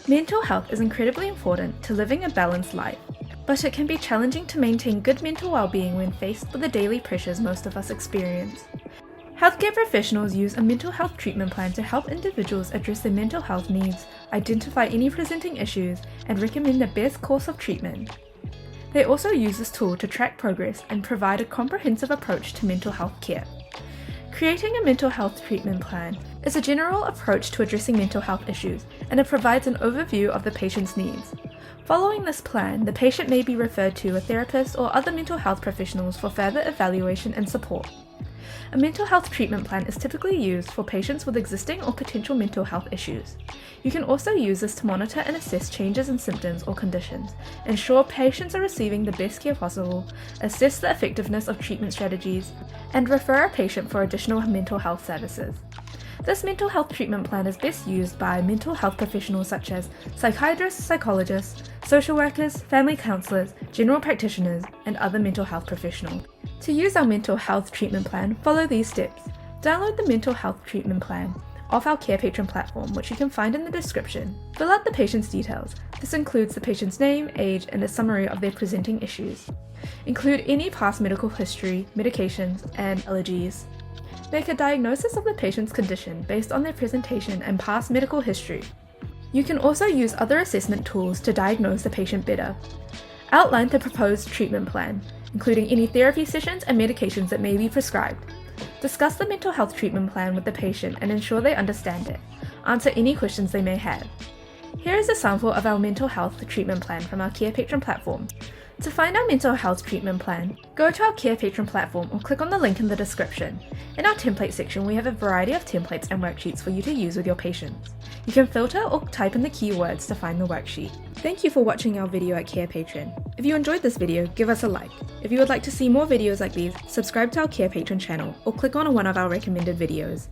Mental health is incredibly important to living a balanced life, but it can be challenging to maintain good mental well-being when faced with the daily pressures most of us experience. Healthcare professionals use a mental health treatment plan to help individuals address their mental health needs, identify any presenting issues, and recommend the best course of treatment. They also use this tool to track progress and provide a comprehensive approach to mental health care. Creating a mental health treatment plan is a general approach to addressing mental health issues, and it provides an overview of the patient's needs. Following this plan, the patient may be referred to a therapist or other mental health professionals for further evaluation and support. A mental health treatment plan is typically used for patients with existing or potential mental health issues. You can also use this to monitor and assess changes in symptoms or conditions, ensure patients are receiving the best care possible, assess the effectiveness of treatment strategies, and refer a patient for additional mental health services. This mental health treatment plan is best used by mental health professionals such as psychiatrists, psychologists, social workers, family counsellors, general practitioners, and other mental health professionals. To use our mental health treatment plan, follow these steps. Download the mental health treatment plan off our Carepatron platform, which you can find in the description. Fill out the patient's details. This includes the patient's name, age, and a summary of their presenting issues. Include any past medical history, medications, and allergies. Make a diagnosis of the patient's condition based on their presentation and past medical history. You can also use other assessment tools to diagnose the patient better. Outline the proposed treatment plan, including any therapy sessions and medications that may be prescribed. Discuss the mental health treatment plan with the patient and ensure they understand it. Answer any questions they may have. Here is a sample of our mental health treatment plan from our Carepatron platform. To find our mental health treatment plan, go to our Carepatron platform or click on the link in the description. In our template section, we have a variety of templates and worksheets for you to use with your patients. You can filter or type in the keywords to find the worksheet. Thank you for watching our video at Carepatron. If you enjoyed this video, give us a like. If you would like to see more videos like these, subscribe to our Carepatron channel or click on one of our recommended videos.